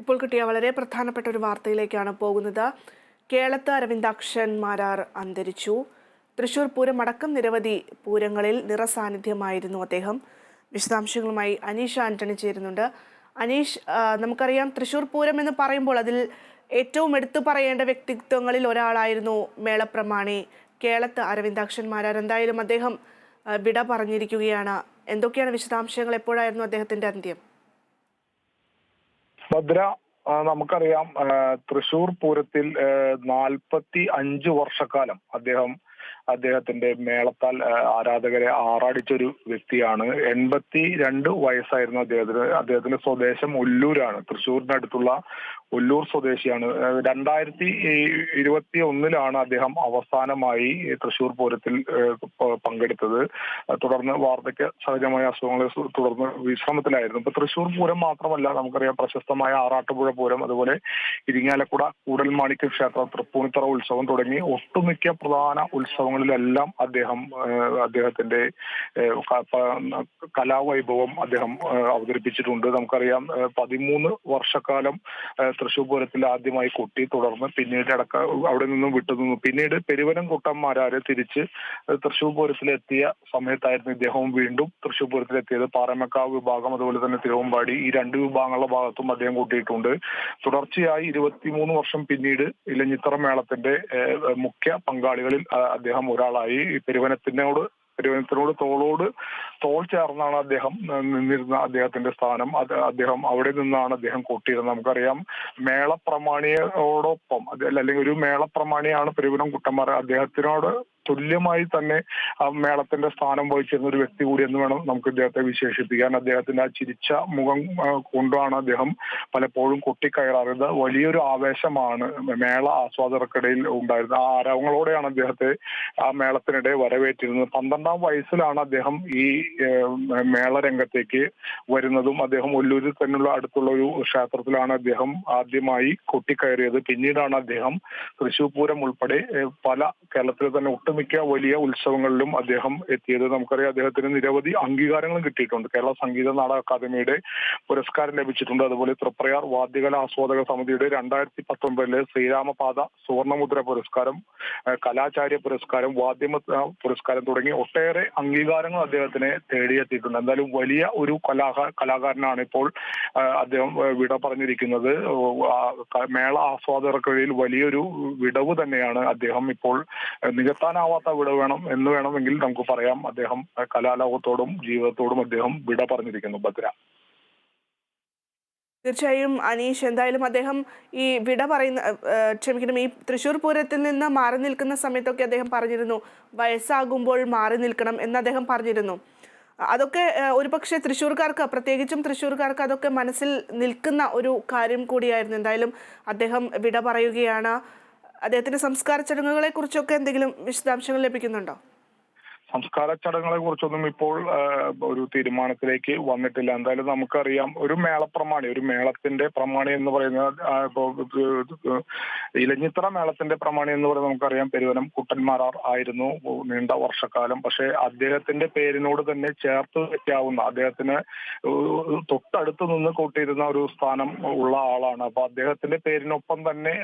ഇപ്പോൾ കിട്ടിയ വളരെ പ്രധാനപ്പെട്ട ഒരു വാർത്തയിലേക്കാണ് പോകുന്നത്. കേളത്ത് അരവിന്ദാക്ഷൻ മാരാർ അന്തരിച്ചു. തൃശൂർ പൂരം അടക്കം നിരവധി പൂരങ്ങളിൽ നിറസാന്നിധ്യമായിരുന്നു അദ്ദേഹം. വിശദാംശങ്ങളുമായി അനീഷ് ആന്റണി ചേരുന്നുണ്ട്. അനീഷ്, നമുക്കറിയാം തൃശൂർ പൂരം എന്ന് പറയുമ്പോൾ അതിൽ ഏറ്റവും എടുത്തു പറയേണ്ട വ്യക്തിത്വങ്ങളിൽ ഒരാളായിരുന്നു മേളപ്രമാണി കേളത്ത് അരവിന്ദാക്ഷൻ മാരാർ. എന്തായാലും അദ്ദേഹം വിട പറഞ്ഞിരിക്കുകയാണ്. എന്തൊക്കെയാണ് വിശദാംശങ്ങൾ? എപ്പോഴായിരുന്നു അദ്ദേഹത്തിന്റെ അന്ത്യം? ഭദ്ര, നമുക്കറിയാം തൃശൂർ പൂരത്തിൽ 45 വർഷക്കാലം അദ്ദേഹത്തിന്റെ മേളത്താൽ ആരാധകരെ ആറാടിച്ചൊരു വ്യക്തിയാണ്. 82 വയസ്സായിരുന്നു അദ്ദേഹത്തിന്റെ സ്വദേശം ഒല്ലൂരാണ്. തൃശ്ശൂരിനടുത്തുള്ള ഒല്ലൂർ സ്വദേശിയാണ്. 2021 അദ്ദേഹം അവസാനമായി തൃശൂർ പൂരത്തിൽ പങ്കെടുത്തത്. തുടർന്ന് വാർദ്ധക്യ സഹജമായ അസുഖങ്ങളെ തുടർന്ന് വിശ്രമത്തിലായിരുന്നു. ഇപ്പൊ തൃശൂർ പൂരം മാത്രമല്ല, നമുക്കറിയാം പ്രശസ്തമായ ആറാട്ടുപുഴ പൂരം, അതുപോലെ ഇരിങ്ങാലക്കുട കൂടൽമാണിക്യ ക്ഷേത്ര തൃപ്പൂണിത്തറ ഉത്സവം തുടങ്ങി ഒട്ടുമിക്ക പ്രധാന ഉത്സവങ്ങളിലെല്ലാം അദ്ദേഹത്തിന്റെ കലാവൈഭവം അദ്ദേഹം അവതരിപ്പിച്ചിട്ടുണ്ട്. നമുക്കറിയാം 13 വർഷക്കാലം തൃശൂർ പൂരത്തിൽ ആദ്യമായി കൊട്ടി, തുടർന്ന് പിന്നീട് അവിടെ നിന്നും വിട്ടുനിന്നു. പിന്നീട് പെരുവനം കുട്ടന്മാരാര് തിരിച്ച് തൃശൂർ പൂരത്തിലെത്തിയ സമയത്തായിരുന്നു ഇദ്ദേഹവും വീണ്ടും തൃശൂർ പൂരത്തിലെത്തിയത്. പാറമേക്കാവ് വിഭാഗം, അതുപോലെ തന്നെ തിരുവമ്പാടി, ഈ രണ്ട് വിഭാഗങ്ങളുടെ ഭാഗത്തും അദ്ദേഹം കൂട്ടിയിട്ടുണ്ട്. തുടർച്ചയായി 23 വർഷം പിന്നീട് ഇലഞ്ഞിത്തറ മേളത്തിന്റെ മുഖ്യ പങ്കാളികളിൽ അദ്ദേഹം ഒരാളായി. പെരുവനത്തിനോട് തോൾ ചേർന്നാണ് അദ്ദേഹം നിന്നിരുന്ന അദ്ദേഹത്തിന്റെ സ്ഥാനം. അദ്ദേഹം അവിടെ നിന്നാണ് അദ്ദേഹം കൊട്ടിയിരുന്നത്. നമുക്കറിയാം മേളപ്രമാണിയോടൊപ്പം അല്ലെങ്കിൽ ഒരു മേളപ്രമാണിയാണ് പെരുവനം കുട്ടന്മാർ. അദ്ദേഹത്തിനോട് തുല്യമായി തന്നെ ആ മേളത്തിന്റെ സ്ഥാനം വഹിച്ചിരുന്ന ഒരു വ്യക്തി കൂടി എന്ന് വേണം നമുക്ക് ഇദ്ദേഹത്തെ വിശേഷിപ്പിക്കാൻ. അദ്ദേഹത്തിന്റെ ആ ചിരിച്ച മുഖം കൊണ്ടാണ് അദ്ദേഹം പലപ്പോഴും കൊട്ടിക്കയറാറുള്ളത്. വലിയൊരു ആവേശമാണ് മേള ആസ്വാദകർക്കിടയിൽ ഉണ്ടായിരുന്നത്. ആ ആരവങ്ങളോടെയാണ് അദ്ദേഹത്തെ ആ മേളത്തിനിടെ വരവേറ്റിരുന്നത്. 12ാം വയസ്സിലാണ് അദ്ദേഹം ഈ മേളരംഗത്തേക്ക് വരുന്നതും. അദ്ദേഹം ഒല്ലൂരിൽ തന്നെയുള്ള അടുത്തുള്ള ഒരു ക്ഷേത്രത്തിലാണ് അദ്ദേഹം ആദ്യമായി കൊട്ടിക്കയറിയത്. പിന്നീടാണ് അദ്ദേഹം തൃശൂർ പൂരം ഉൾപ്പെടെ പല കേരളത്തിലെ തന്നെ ഒട്ടുമിക്ക വലിയ ഉത്സവങ്ങളിലും അദ്ദേഹം എത്തിയത്. നമുക്കറിയാം അദ്ദേഹത്തിന് നിരവധി അംഗീകാരങ്ങളും കിട്ടിയിട്ടുണ്ട്. കേരള സംഗീത നാടക അക്കാദമിയുടെ പുരസ്കാരം ലഭിച്ചിട്ടുണ്ട്. അതുപോലെ തൃപ്രയാർ വാദ്യകല ആസ്വാദക സമിതിയുടെ 2019 ശ്രീരാമപാദ സുവർണമുദ്ര പുരസ്കാരം, കലാചാര്യ പുരസ്കാരം, പുരസ്കാരം തുടങ്ങി ഒട്ടേറെ അംഗീകാരങ്ങൾ അദ്ദേഹത്തിനെ തേടിയെത്തിയിട്ടുണ്ട്. എന്തായാലും വലിയ ഒരു കലാകാരനാണ് ഇപ്പോൾ അദ്ദേഹം വിട പറഞ്ഞിരിക്കുന്നത്. മേള ആസ്വാദകർക്കിടയിൽ വലിയൊരു വിടവ് തന്നെയാണ് അദ്ദേഹം ഇപ്പോൾ നികത്താനാവാത്ത വിടവ് വേണമെങ്കിൽ നമുക്ക് പറയാം. അദ്ദേഹം കലാലോകത്തോടും ജീവിതത്തോടും അദ്ദേഹം വിട പറഞ്ഞിരിക്കുന്നു. ഭദ്ര, തീർച്ചയായും അനീഷ്, എന്തായാലും അദ്ദേഹം ഈ വിട പറയുന്ന ഈ തൃശ്ശൂർ പൂരത്തിൽ നിന്ന് മാറി നിൽക്കുന്ന സമയത്തൊക്കെ അദ്ദേഹം പറഞ്ഞിരുന്നു വയസ്സാകുമ്പോൾ മാറി നിൽക്കണം എന്ന് അദ്ദേഹം പറഞ്ഞിരുന്നു. അതൊക്കെ ഒരുപക്ഷെ തൃശ്ശൂർക്കാർക്ക്, പ്രത്യേകിച്ചും തൃശ്ശൂർക്കാർക്ക് അതൊക്കെ മനസ്സിൽ നിൽക്കുന്ന ഒരു കാര്യം കൂടിയായിരുന്നു. എന്തായാലും അദ്ദേഹം വിട പറയുകയാണ്. അദ്ദേഹത്തിന്റെ സംസ്കാര ചടങ്ങുകളെ കുറിച്ചൊക്കെ എന്തെങ്കിലും വിശദാംശങ്ങൾ ലഭിക്കുന്നുണ്ടോ? സംസ്കാര ചടങ്ങുകളെ കുറിച്ചൊന്നും ഇപ്പോൾ ഒരു തീരുമാനത്തിലേക്ക് വന്നിട്ടില്ല. എന്തായാലും നമുക്കറിയാം ഒരു മേളത്തിന്റെ പ്രമാണി എന്ന് പറയുന്നത് ഇലഞ്ഞിത്തറ മേളത്തിന്റെ പ്രമാണി എന്ന് പറയുന്നത് നമുക്കറിയാം പെരുവനം കുട്ടന്മാരാർ ആയിരുന്നു നീണ്ട വർഷക്കാലം. പക്ഷെ അദ്ദേഹത്തിന്റെ പേരിനോട് തന്നെ ചേർത്ത് വെക്കാവുന്ന, അദ്ദേഹത്തിന് തൊട്ടടുത്ത് നിന്ന് കൂട്ടിയിരുന്ന ഒരു സ്ഥാനം ഉള്ള ആളാണ്. അപ്പൊ അദ്ദേഹത്തിന്റെ പേരിനൊപ്പം തന്നെ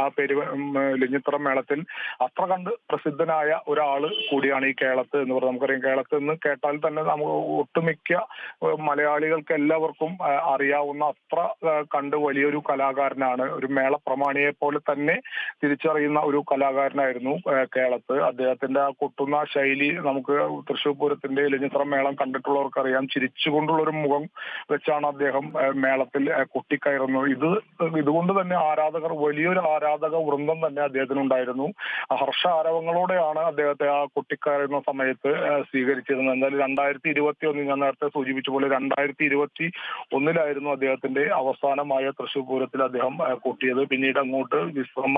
ആ ഇലഞ്ഞിത്തറ മേളത്തിൽ അത്ര കണ്ട് പ്രസിദ്ധനായ ഒരാള് കൂടിയാണ് ഈ കേളത്ത് എന്ന് പറയുന്നത്. നമുക്കറിയാം കേളത്ത് എന്ന് കേട്ടാൽ തന്നെ നമുക്ക് ഒട്ടുമിക്ക മലയാളികൾക്ക് എല്ലാവർക്കും അറിയാവുന്ന അത്ര കണ്ട് വലിയൊരു കലാകാരനാണ്. ഒരു മേളപ്രമാണിയെ പോലെ തന്നെ തിരിച്ചറിയുന്ന ഒരു കലാകാരനായിരുന്നു കേളത്ത്. അദ്ദേഹത്തിന്റെ ആ കൊട്ടുന്ന ശൈലി നമുക്ക് തൃശ്ശൂർ പൂരത്തിന്റെ ഇലഞ്ഞിത്തറ മേളം കണ്ടിട്ടുള്ളവർക്കറിയാം. ചിരിച്ചുകൊണ്ടുള്ള ഒരു മുഖം വെച്ചാണ് അദ്ദേഹം മേളത്തിൽ കൊട്ടിക്കയറുന്നത്. ഇതുകൊണ്ട് തന്നെ വലിയൊരു ആരാധക വൃന്ദം തന്നെ അദ്ദേഹത്തിനുണ്ടായിരുന്നു. ഹർഷാരവങ്ങളോടെയാണ് അദ്ദേഹത്തെ ആ കൊട്ടിക്കയറുന്ന സമയത്ത് സ്വീകരിച്ചിരുന്നത്. എന്തായാലും 2021, ഞാൻ നേരത്തെ സൂചിപ്പിച്ച പോലെ 2021 അദ്ദേഹത്തിന്റെ അവസാനമായ തൃശ്ശൂർ പൂരത്തിൽ അദ്ദേഹം കൊട്ടിയത്. പിന്നീട് അങ്ങോട്ട് വിശ്രമ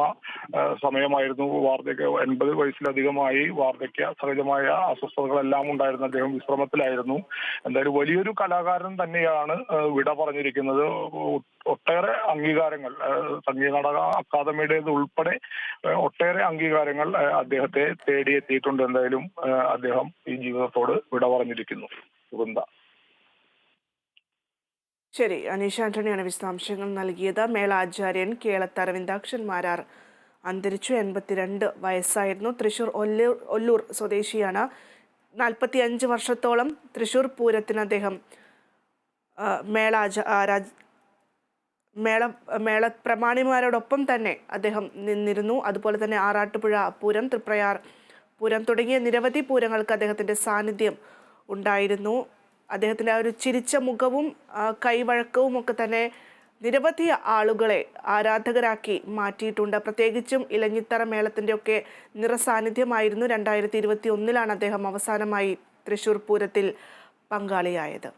സമയമായിരുന്നു. 80 വയസ്സിലധികമായി വാർദ്ധക്യ സഹജമായ അസ്വസ്ഥതകളെല്ലാം ഉണ്ടായിരുന്ന അദ്ദേഹം വിശ്രമത്തിലായിരുന്നു. എന്തായാലും വലിയൊരു കലാകാരൻ തന്നെയാണ് വിട പറഞ്ഞിരിക്കുന്നത്. ഒട്ടേറെ അംഗീകാരങ്ങൾ, സംഗീത നാടക അക്കാദമിയുടേത് ഉൾപ്പെടെ ഒട്ടേറെ അംഗീകാരങ്ങൾ അദ്ദേഹത്തെ തേടിയെത്തിയിട്ടുണ്ട്. എന്തായാലും അദ്ദേഹം ഈ ജീവിതത്തോട് വിട പറഞ്ഞിരിക്കുന്നു. വൃന്ദ. ശരി, അനീഷ ആന്റണിയാണ് വിശദാംശങ്ങൾ നൽകിയത്. മേളാചാര്യൻ കേളത്ത് അരവിന്ദാക്ഷൻ മാരാർ അന്തരിച്ചു. 82 വയസ്സായിരുന്നു. തൃശൂർ ഒല്ലൂർ സ്വദേശിയാണ്. 45 വർഷത്തോളം തൃശൂർ പൂരത്തിന് അദ്ദേഹം മേള പ്രമാണിമാരോടൊപ്പം തന്നെ അദ്ദേഹം നിന്നിരുന്നു. അതുപോലെ തന്നെ ആറാട്ടുപുഴ പൂരം, തൃപ്രയാർ പൂരം തുടങ്ങിയ നിരവധി പൂരങ്ങൾക്ക് അദ്ദേഹത്തിൻ്റെ സാന്നിധ്യം ഉണ്ടായിരുന്നു. അദ്ദേഹത്തിൻ്റെ ആ ഒരു ചിരിച്ച മുഖവും കൈവഴക്കവും ഒക്കെ തന്നെ നിരവധി ആളുകളെ ആരാധകരാക്കി മാറ്റിയിട്ടുണ്ട്. പ്രത്യേകിച്ചും ഇലഞ്ഞിത്തറ മേളത്തിൻ്റെ ഒക്കെ നിറസാന്നിധ്യമായിരുന്നു. 2021 അദ്ദേഹം അവസാനമായി തൃശൂർ പൂരത്തിൽ പങ്കാളിയായത്.